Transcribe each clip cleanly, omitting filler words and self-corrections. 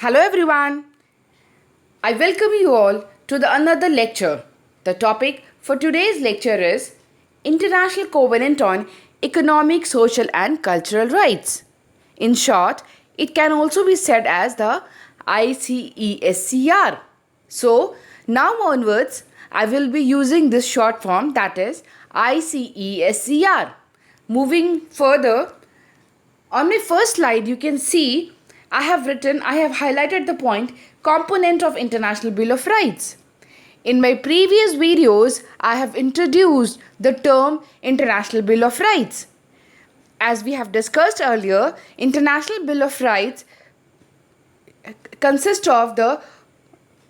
Hello everyone. I welcome you all to the another lecture. The topic for today's lecture is International Covenant on Economic, Social and Cultural Rights. In short, it can also be said as the ICESCR. So, now onwards, I will be using this short form, that is ICESCR. Moving further, on my first slide, you can see I have highlighted the point component of International Bill of Rights. In my previous videos, I have introduced the term International Bill of Rights. As we have discussed earlier, International Bill of Rights consists of the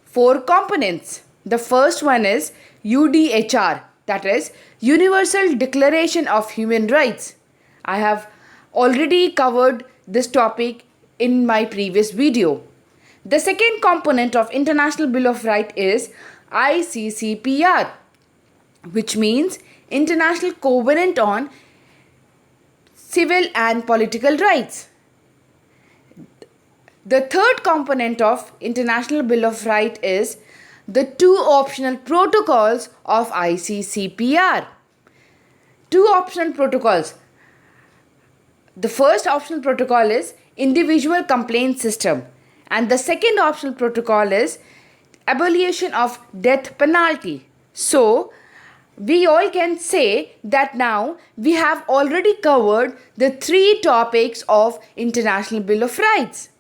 four components. The first one is UDHR, that is Universal Declaration of Human Rights. I have already covered this topic in my previous video. The second component of International Bill of Rights is ICCPR, which means International Covenant on Civil and Political Rights. The third component of International Bill of Rights is the two optional protocols of ICCPR. Two optional protocols. The first optional protocol is Individual Complaint System, and the second optional protocol is Abolition of Death Penalty. So, we all can say that now we have already covered the three topics of International Bill of Rights.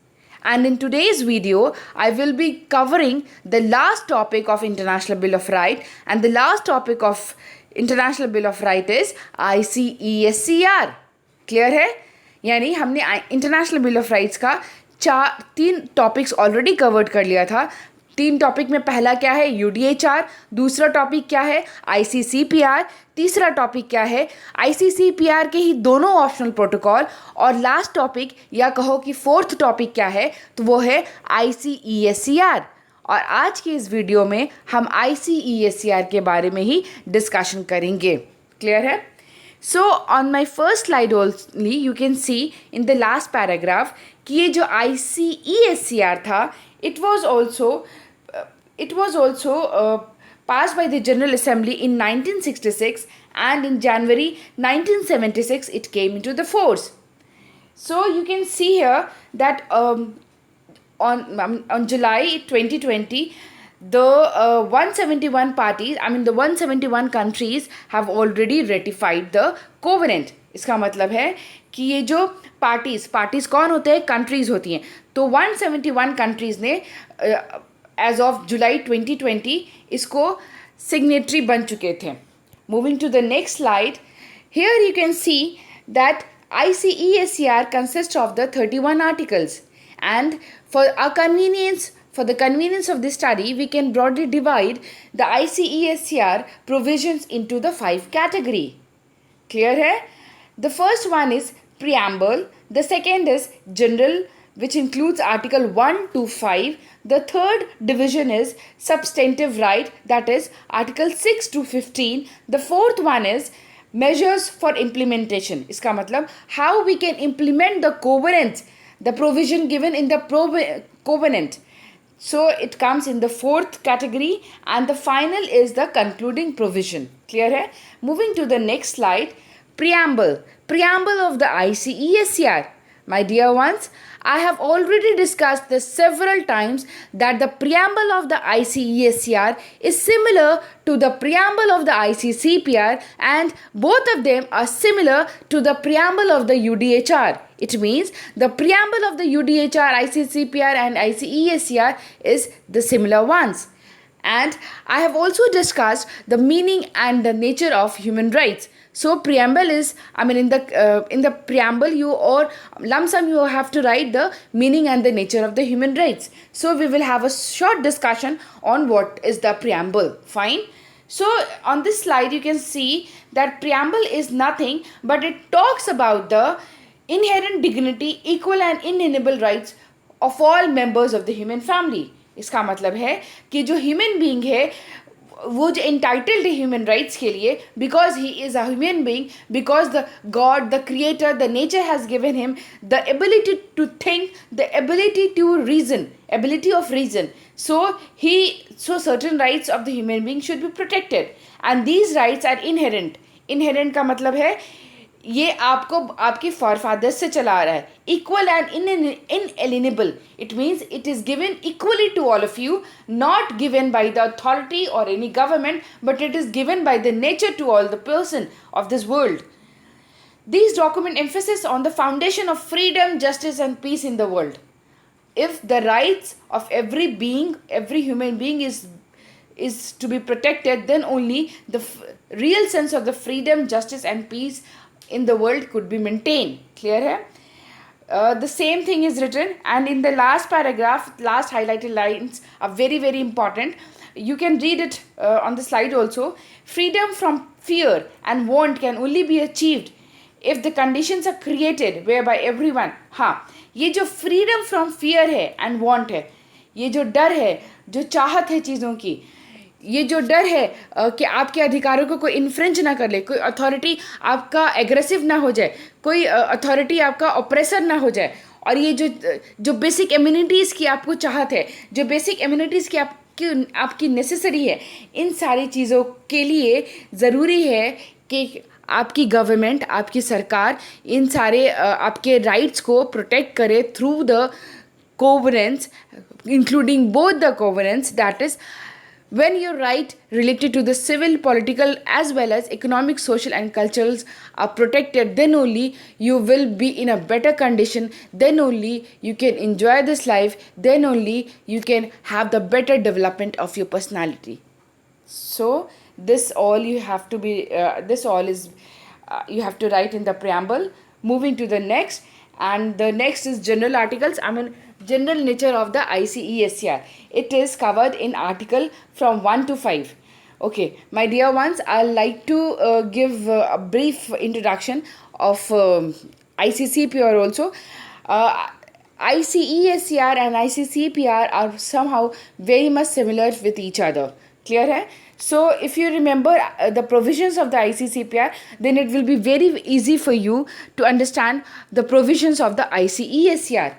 And in today's video, I will be covering the last topic of International Bill of Rights, and the last topic of International Bill of Rights is ICESCR. Clear है? यानी हमने international bill of rights का तीन topics already covered कर लिया था. तीन topic में पहला क्या है? यूडीएचआर. दूसरा टॉपिक क्या है? आईसीसीपीआर. तीसरा टॉपिक क्या है? आईसीसीपीआर के ही दोनों ऑप्शनल प्रोटोकॉल. और लास्ट टॉपिक या कहो कि फोर्थ टॉपिक क्या है, तो वो है आईसीईएससीआर. और आज के इस वीडियो में हम आईसीईएससीआर के बारे में ही डिस्कशन करेंगे. क्लियर है? So on my first slide only you can see in the last paragraph कि ये जो ICESCR था it was also passed by the General Assembly in 1966, and in January 1976 it came into the force. So you can see here that on July 2020 the 171 parties, the 171 countries have already ratified the covenant. इसका मतलब है कि ये जो parties कौन होते हैं? Countries होती हैं. तो 171 कंट्रीज ने एज ऑफ जुलाई 2020 इसको सिग्नेटरी बन चुके थे. Moving to the next slide, here you can see that ICESCR consists of the 31 articles, and for the convenience of this study, we can broadly divide the ICESCR provisions into the 5 categories. Clear hai? The first one is preamble. The second is general, which includes article 1 to 5. The third division is substantive right, that is article 6 to 15. The fourth one is measures for implementation. Iska matlab how we can implement the covenants, the provision given in the covenant. So it comes in the fourth category, and the final is the concluding provision. Clear hai? Moving to the next slide, preamble of the ICESCR. My dear ones, I have already discussed this several times that the preamble of the ICESCR is similar to the preamble of the ICCPR, and both of them are similar to the preamble of the UDHR. It means the preamble of the UDHR, ICCPR and ICESCR is the similar ones. And I have also discussed the meaning and the nature of human rights. So preamble is, in the preamble you or lump sum you have to write the meaning and the nature of the human rights. So we will have a short discussion on what is the preamble. Fine. So on this slide you can see that preamble is nothing but it talks about the inherent dignity, equal and inalienable rights of all members of the human family. इसका मतलब है कि जो human being है वो जो entitled है human rights के लिए, because he is a human being, because the god the creator the nature has given him the ability to think, the ability to reason, ability of reason. So certain rights of the human being should be protected, and these rights are inherent. Inherent का मतलब है ये आपको आपके forefathers से चला आ रहा है. Equal and inalienable. It means it is given equally to all of you, not given by the authority or any government, but it is given by the nature to all the person of this world. These document emphasis on the foundation of freedom, justice, and peace in the world. If the rights of every being, every human being is to be protected, then only the real sense of the freedom, justice, and peace in the world could be maintained. Clear hai? The same thing is written, and in the last paragraph, last highlighted lines are very, very important. You can read it on the slide also. Freedom from fear and want can only be achieved if the conditions are created whereby everyone, हाँ, ये जो freedom from fear है and want है, ये जो डर है, जो चाहत है चीज़ों की, ये जो डर है कि आपके अधिकारों को कोई इन्फ्रिंज ना कर ले, कोई अथॉरिटी आपका एग्रेसिव ना हो जाए, कोई अथॉरिटी आपका ऑप्रेसर ना हो जाए, और ये जो बेसिक इम्यूनिटीज़ की आपको चाहत है, जो बेसिक इम्यूनिटीज़ की आपकी नेसेसरी है, इन सारी चीज़ों के लिए ज़रूरी है कि आपकी गवर्नमेंट, आपकी सरकार इन सारे आपके राइट्स को प्रोटेक्ट करे through the covenants, including both the covenants, that is, when your right related to the civil, political, as well as economic, social, and cultural are protected, then only you will be in a better condition, then only you can enjoy this life, then only you can have the better development of your personality. So this all you have to be this all is you have to write in the preamble. Moving to the next, and the next is general articles, general nature of the ICESCR. It is covered in article from 1 to 5. Okay, my dear ones, I'd like to give a brief introduction of ICCPR also. ICESCR and ICCPR are somehow very much similar with each other. Clear hai? So if you remember the provisions of the ICCPR, then it will be very easy for you to understand the provisions of the ICESCR.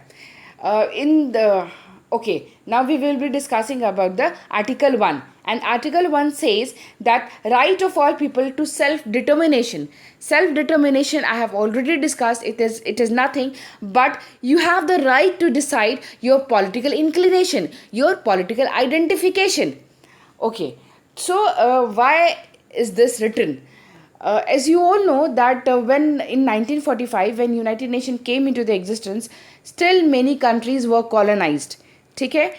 Okay, now we will be discussing about the Article 1. And Article 1 says that right of all people to self-determination. Self-determination I have already discussed. It is nothing but you have the right to decide your political inclination, your political identification. Okay. So why is this written? As you all know that when in 1945 when United Nations came into the existence, still many countries were colonized. ठीक है?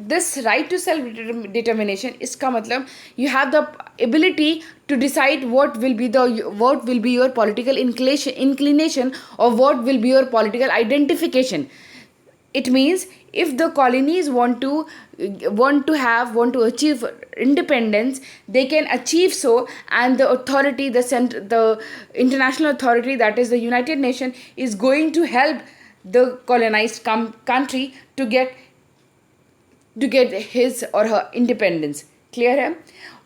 This right to self-determination, इसका मतलब you have the ability to decide what will be your political inclination or what will be your political identification. It means if the colonies want to achieve independence, they can achieve so, and the authority, the international authority, that is the United Nations, is going to help the colonized country to get his or her independence. Clear है?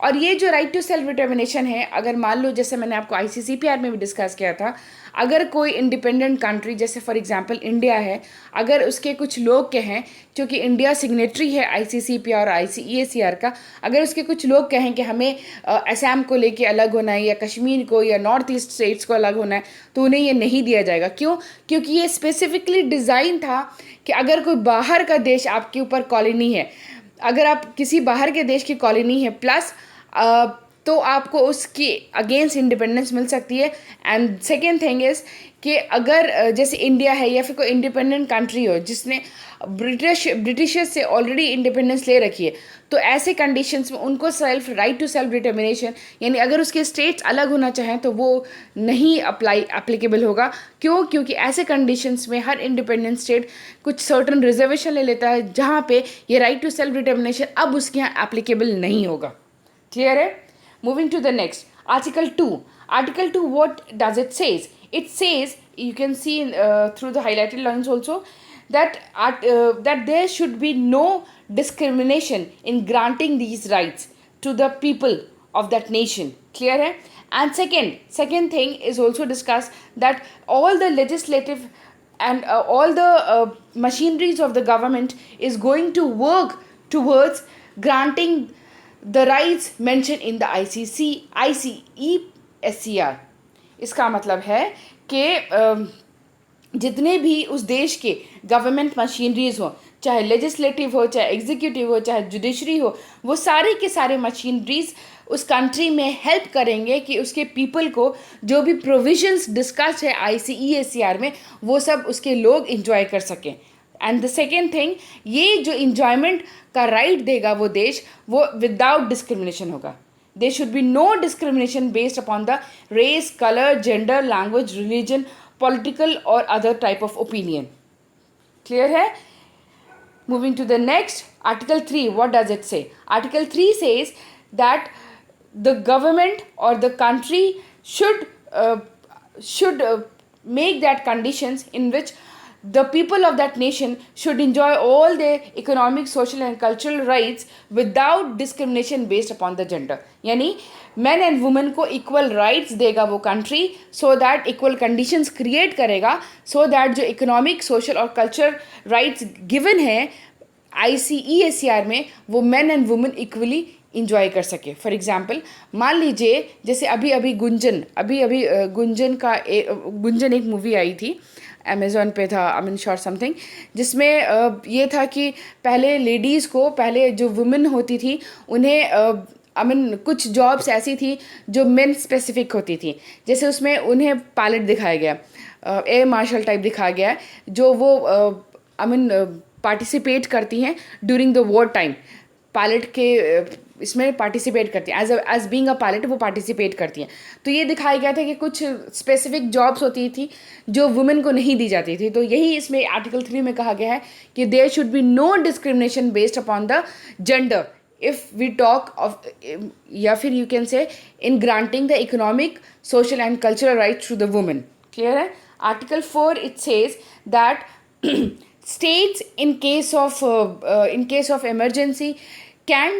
और ये जो right to self determination है, अगर मान लो जैसे मैंने आपको ICCPR में भी डिस्कस किया था, अगर कोई इंडिपेंडेंट कंट्री जैसे फॉर एग्जांपल इंडिया है, अगर उसके कुछ लोग कहें, क्योंकि इंडिया सिग्नेटरी है ICCPR और ICESCR का, अगर उसके कुछ लोग कहें कि हमें असम को लेके अलग होना है या कश्मीर को या नॉर्थ ईस्ट स्टेट्स को अलग होना है, तो उन्हें ये नहीं दिया जाएगा. क्यों? क्योंकि ये स्पेसिफिकली डिज़ाइन था कि अगर कोई बाहर का देश आपके ऊपर कॉलोनी है, अगर आप किसी बाहर के देश की कॉलोनी है प्लस तो आपको उसकी अगेंस्ट इंडिपेंडेंस मिल सकती है. एंड सेकेंड थिंग इज़ कि अगर जैसे इंडिया है या फिर कोई इंडिपेंडेंट कंट्री हो जिसने ब्रिटिशर्स से ऑलरेडी इंडिपेंडेंस ले रखी है, तो ऐसे कंडीशंस में उनको राइट टू सेल्फ डिटर्मिनेशन, यानी अगर उसके स्टेट्स अलग होना चाहें तो वो नहीं एप्लीकेबल होगा. क्यों? क्योंकि ऐसे कंडीशंस में हर इंडिपेंडेंट स्टेट कुछ सर्टन रिजर्वेशन ले लेता है, जहाँ पे ये राइट टू सेल्फ डिटर्मिनेशन अब उसके यहाँ एप्लीकेबल नहीं होगा. क्लियर है? Moving to the next, Article 2. Article 2, what does it says? It says, you can see through the highlighted lines also, that there should be no discrimination in granting these rights to the people of that nation. Clear hai? And second thing is also discussed that all the legislative and all the machineries of the government is going to work towards granting the rights mentioned in the ICESCR. इसका मतलब है कि जितने भी उस देश के government machineries हो, चाहे लेजिस्लेटिव हो, चाहे एग्जीक्यूटिव हो, चाहे जुडिशरी हो, वो सारे के सारे मशीनरीज उस कंट्री में हेल्प करेंगे कि उसके पीपल को जो भी प्रोविजंस डिस्कस है ICESCR में वो सब उसके लोग इंजॉय कर सकें. एंड द सेकेंड थिंग, ये जो इंजॉयमेंट का राइट देगा वो देश, वो विदाउट डिस्क्रिमिनेशन होगा. There should be no discrimination based upon the race, color, gender, language, religion, political or other type of opinion. Clear hai? Moving to the next, Article 3, what does it say? Article 3 says that the government or the country should make that conditions in which the people of that nation should enjoy all their economic, social and cultural rights without discrimination based upon the gender. यानी men and women को equal rights देगा वो country, so that equal conditions create करेगा, so that जो economic, social और cultural rights given है ICESCR में वो men and women equally enjoy कर सके. फॉर एग्जाम्पल मान लीजिए जैसे अभी गुंजन एक मूवी आई थी, अमेज़ॉन पे था, आई मीन शॉर्ट समथिंग, जिसमें ये था कि पहले लेडीज़ को, पहले जो वुमेन होती थी उन्हें आई मीन कुछ जॉब्स ऐसी थी जो मेन स्पेसिफिक होती थी. जैसे उसमें उन्हें पायलट दिखाया गया, एयर मार्शल टाइप दिखाया गया, जो वो आई मीन पार्टिसिपेट करती हैं during the war time. Pilot के इसमें पार्टिसिपेट करती हैं, एज बीइंग अ पायलट वो पार्टिसिपेट करती हैं. तो ये दिखाया गया था कि कुछ स्पेसिफिक जॉब्स होती थी जो वुमेन को नहीं दी जाती थी. तो यही इसमें आर्टिकल 3 में कहा गया है कि there should be no discrimination based upon the gender if we talk of, या फिर you can say in granting the economic, social and cultural rights to the women. Clear है? Article 4 it says that states in case of emergency can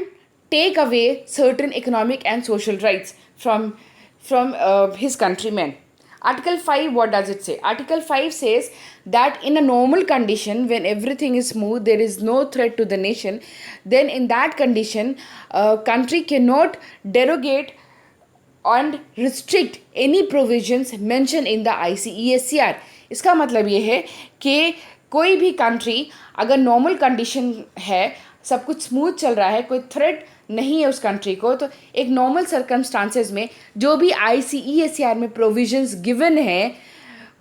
take away certain economic and social rights from his countrymen. Article 5, what does it say? Article 5 says that in a normal condition, when everything is smooth, there is no threat to the nation, then in that condition a country cannot derogate and restrict any provisions mentioned in the ICESCR. इसका मतलब ये है कि कोई भी country अगर normal condition है, सब कुछ स्मूथ चल रहा है, कोई थ्रेट नहीं है उस कंट्री को, तो एक नॉर्मल सर्कमस्टांसेस में जो भी ICESCR में प्रोविजंस गिवन हैं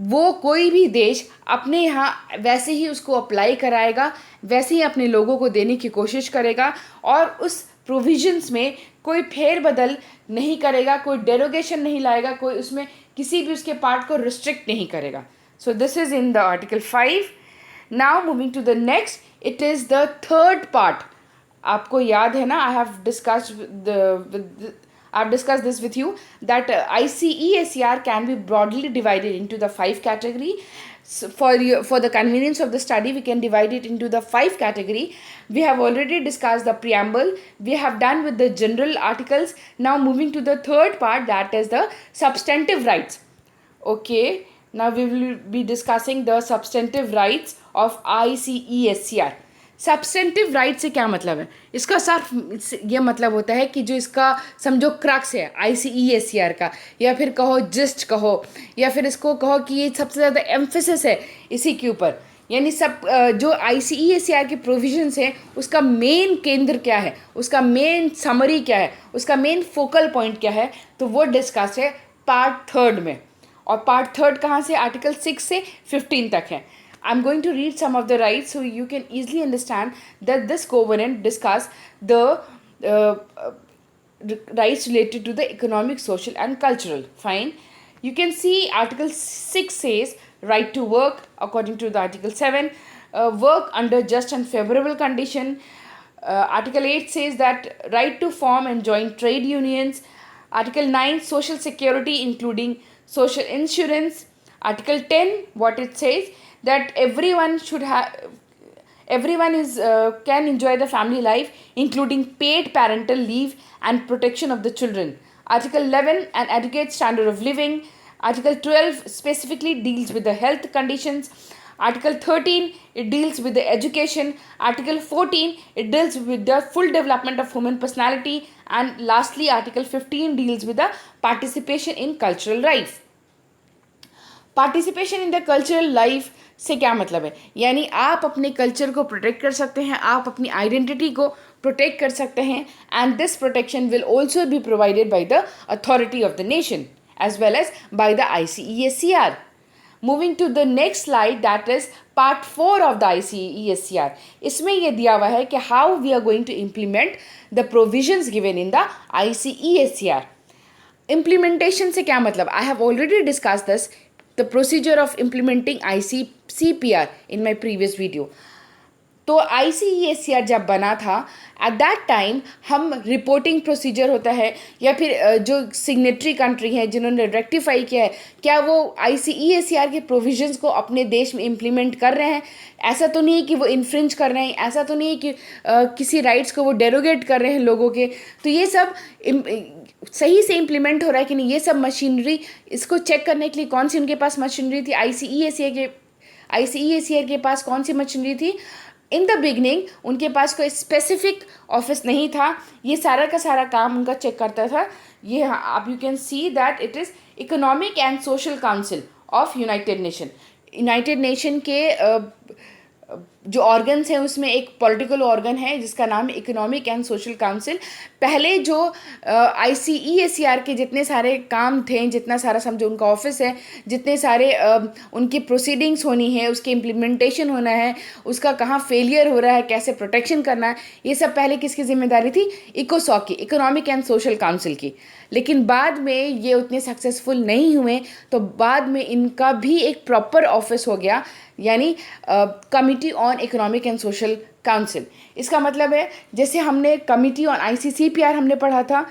वो कोई भी देश अपने यहाँ वैसे ही उसको अप्लाई कराएगा, वैसे ही अपने लोगों को देने की कोशिश करेगा और उस प्रोविजंस में कोई फेरबदल नहीं करेगा, कोई डेरोगेशन नहीं लाएगा, कोई उसमें किसी भी उसके पार्ट को रिस्ट्रिक्ट नहीं करेगा. So this is in the article 5. Now moving to the next, it is the third part. आपको याद है ना, I have discussed this with you that ICESCR can be broadly divided into the 5 category. So for the convenience of the study, we can divide it into the 5 category. We have already discussed the preamble. We have done with the general articles. Now moving to the third part, that is the substantive rights. Okay. Now we will be discussing the substantive rights of ICESCR. Substantive rights से क्या मतलब है? इसका सिर्फ ये मतलब होता है कि जो इसका समझो क्रक्स है ICESCR का, या फिर कहो जिस्ट कहो, या फिर इसको कहो कि ये सबसे ज़्यादा एम्फेसिस है इसी के ऊपर. यानी सब जो ICESCR के प्रोविजंस हैं उसका मेन केंद्र क्या है, उसका मेन समरी क्या है, उसका मेन फोकल पॉइंट क्या है, तो वो डिस्कस है पार्ट 3 में. और पार्ट 3 कहाँ से? आर्टिकल 6 से 15 तक है. I am going to read some of the rights so you can easily understand that this covenant discuss the rights related to the economic, social and cultural. Fine. You can see Article 6 says right to work according to the Article 7, work under just and favorable condition. Article 8 says that right to form and join trade unions. Article 9, social security including social insurance. Article 10, what it says, that everyone is can enjoy the family life, including paid parental leave and protection of the children. Article 11, an adequate standard of living. Article 12 specifically deals with the health conditions. Article 13, it deals with the education. Article 14, it deals with the full development of human personality. And lastly, Article 15 deals with the participation in cultural life. Participation in the cultural life से क्या मतलब है, यानी आप अपने culture को protect कर सकते हैं, आप अपनी आइडेंटिटी को प्रोटेक्ट कर सकते हैं, and this protection will also be provided by the authority of the nation as well as by the ICESCR. Moving to the next slide, that is part 4 of the ICESCR. इसमें यह दिया हुआ है कि how we are going to implement the provisions given in the ICESCR. Implementation से क्या मतलब, I have already discuss this the procedure of implementing ICCPR in my previous video. तो ICESCR जब बना था, एट दैट टाइम हम reporting procedure होता है या फिर जो सिग्नेटरी कंट्री हैं जिन्होंने रेक्टिफाई किया है, क्या वो ICESCR के प्रोविजंस को अपने देश में इम्प्लीमेंट कर रहे हैं. ऐसा तो नहीं है कि वो इन्फ्रिंज कर रहे हैं, ऐसा तो नहीं है कि किसी राइट्स को वो डेरोगेट कर रहे हैं लोगों के. तो ये सब सही से इम्प्लीमेंट हो रहा है कि नहीं, ये सब मशीनरी, इसको चेक करने के लिए कौन सी उनके पास मशीनरी थी, ICESCR के पास कौन सी मशीनरी थी. इन द बिगनिंग उनके पास कोई स्पेसिफिक ऑफिस नहीं था, ये सारा का सारा काम उनका चेक करता था. ये आप you can see that it is economic and social council of United nation के जो ऑर्गन्स हैं उसमें एक पॉलिटिकल ऑर्गन है जिसका नाम है इकोनॉमिक एंड सोशल काउंसिल. पहले जो ICESCR के जितने सारे काम थे, जितना सारा समझो उनका ऑफिस है, जितने सारे उनकी प्रोसीडिंग्स होनी है, उसके इम्प्लीमेंटेशन होना है, उसका कहाँ फेलियर हो रहा है, कैसे प्रोटेक्शन करना है, ये सब पहले किसकी जिम्मेदारी थी, इकोसॉक की, इकोनॉमिक एंड सोशल काउंसिल की. लेकिन बाद में ये उतने सक्सेसफुल नहीं हुए, तो बाद में इनका भी एक प्रॉपर ऑफिस हो गया, यानी committee on economic and social council. इसका मतलब है जैसे हमने कमिटी ऑन ICCPR हमने पढ़ा था,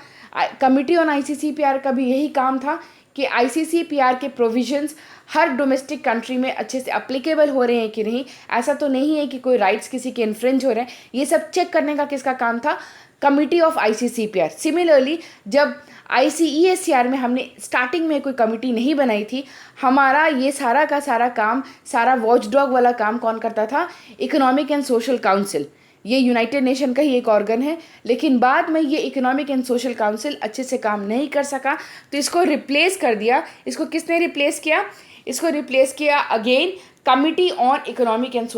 कमिटी ऑन ICCPR का भी यही काम था कि ICCPR के प्रोविजंस हर डोमेस्टिक कंट्री में अच्छे से अप्लीकेबल हो रहे हैं कि नहीं, ऐसा तो नहीं है कि कोई राइट्स किसी के इन्फ्रिंज हो रहे हैं, ये सब चेक करने का किसका काम था, कमिटी ऑफ ICCPR. सिमिलरली जब ICESCR में हमने स्टार्टिंग में कोई कमिटी नहीं बनाई थी, हमारा ये सारा का सारा काम, सारा वॉच डॉग वाला काम कौन करता था, इकोनॉमिक एंड सोशल काउंसिल. ये यूनाइटेड नेशन का ही एक ऑर्गन है, लेकिन बाद में ये इकोनॉमिक एंड सोशल काउंसिल अच्छे से काम नहीं कर सका, तो इसको रिप्लेस कर दिया. इसको किसने रिप्लेस किया, इसको रिप्लेस किया again committee on economic,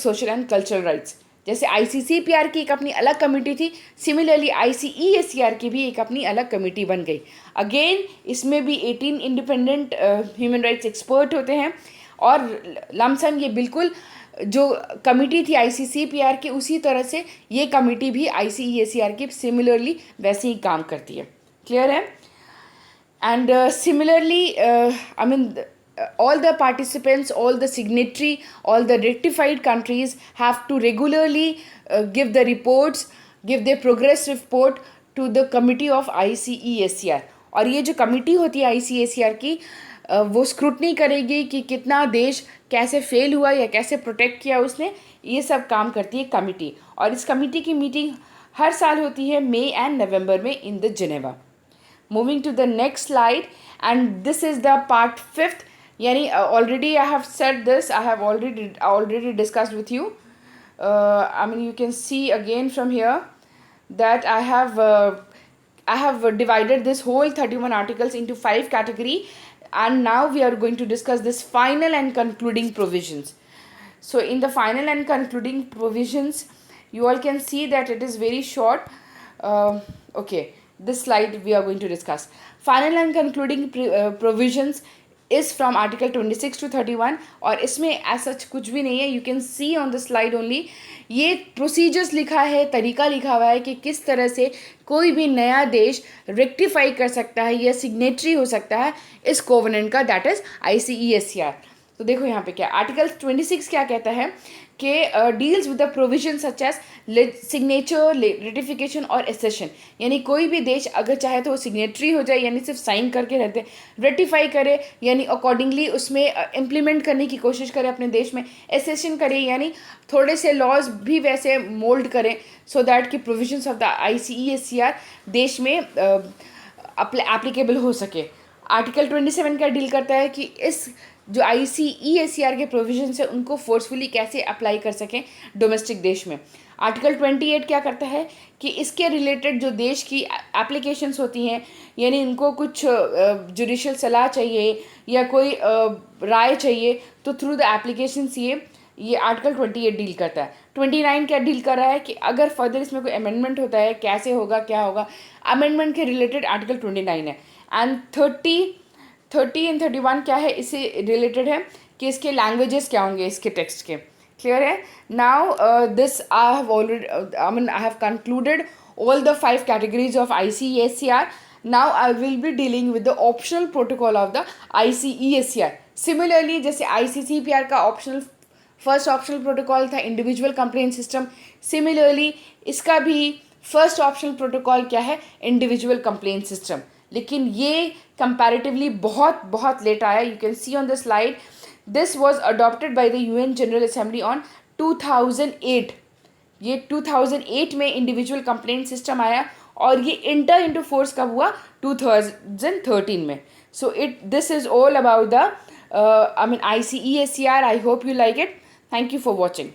social and cultural rights. जैसे ICCPR की एक अपनी अलग कमेटी थी, सिमिलरली ICESCR की भी एक अपनी अलग कमेटी बन गई. अगेन इसमें भी 18 इंडिपेंडेंट ह्यूमन राइट्स एक्सपर्ट होते हैं, और लमसम ये बिल्कुल जो कमेटी थी ICCPR की, उसी तरह से ये कमेटी भी ICESCR की सिमिलरली वैसे ही काम करती है. क्लियर है? And similarly I mean all the participants, all the signatory, all the ratified countries have to regularly give the reports, give their progress report to the committee of ICESCR. और ये जो committee होती है ICESCR की, वो scrutiny करेगी कि कितना देश कैसे फेल हुआ या कैसे प्रोटेक्ट किया उसने, ये सब काम करती है कमिटी. और इस कमिटी की मीटिंग हर साल होती है मई एंड नवंबर में in the Geneva. Moving to the next slide, and this is the part 5th. यानी already I have said this, I have already discussed with you. I mean you can see again from here that I have divided this whole 31 articles into 5 category, and now we are going to discuss this final and concluding provisions. So in the final and concluding provisions, you all can see that it is very short. Okay, this slide we are going to discuss. Final and concluding provisions is from article 26 to 31, और इसमें ऐसा कुछ भी नहीं है. You can C on the slide only, ये procedures लिखा है, तरीका लिखा हुआ है कि किस तरह से कोई भी नया देश रेक्टिफाई कर सकता है या सिग्नेटरी हो सकता है इस कोवेनेंट का, दैट इज़ ICESCR. तो देखो यहाँ पे क्या आर्टिकल 26 क्या कहता है कि deals with the provision such as signature, ratification और एसेशन, यानी कोई भी देश अगर चाहे तो वो सिग्नेटरी हो जाए, यानी सिर्फ साइन करके रहते, रेटिफाई करे यानी अकॉर्डिंगली उसमें इम्प्लीमेंट करने की कोशिश करे अपने देश में, एसेशन करे यानी थोड़े से लॉज भी वैसे मोल्ड करें सो दैट कि प्रोविजंस ऑफ द ICESCR देश में एप्लीकेबल हो सके। आर्टिकल 27 क्या डील करता है कि इस जो ICESCR के प्रोविजंस है उनको फोर्सफुली कैसे अप्लाई कर सकें डोमेस्टिक देश में। आर्टिकल 28 क्या करता है कि इसके रिलेटेड जो देश की एप्लीकेशंस होती हैं, यानी इनको कुछ जुडिशियल सलाह चाहिए या कोई राय चाहिए, तो थ्रू द एप्लीकेशंस ये आर्टिकल 28 डील करता है। 29 क्या डील कर रहा है कि अगर फर्दर इसमें कोई अमेंडमेंट होता है कैसे होगा क्या होगा, अमेंडमेंट के रिलेटेड आर्टिकल 29 है। एंड 30 एंड 31 क्या है, इससे रिलेटेड है कि इसके लैंग्वेजेस क्या होंगे इसके टेक्स्ट के। क्लियर है? Now this I have already I have concluded all the 5 categories of ICESCR. Now I will be dealing with the optional protocol of the ICESCR. Similarly जैसे ICCPR का ऑप्शनल फर्स्ट ऑप्शनल प्रोटोकॉल था individual complaint system, similarly इसका भी first optional protocol क्या है, individual complaint system. लेकिन ये comparatively बहुत बहुत लेट आया। You can C on the slide this was adopted by the UN general assembly on 2008। ये 2008 में इंडिविजुअल कंप्लेंट सिस्टम आया और ये इंटर इनटू फोर्स कब हुआ, 2013 में। So this is all about the ICESCR. I hope you like it. Thank you for watching.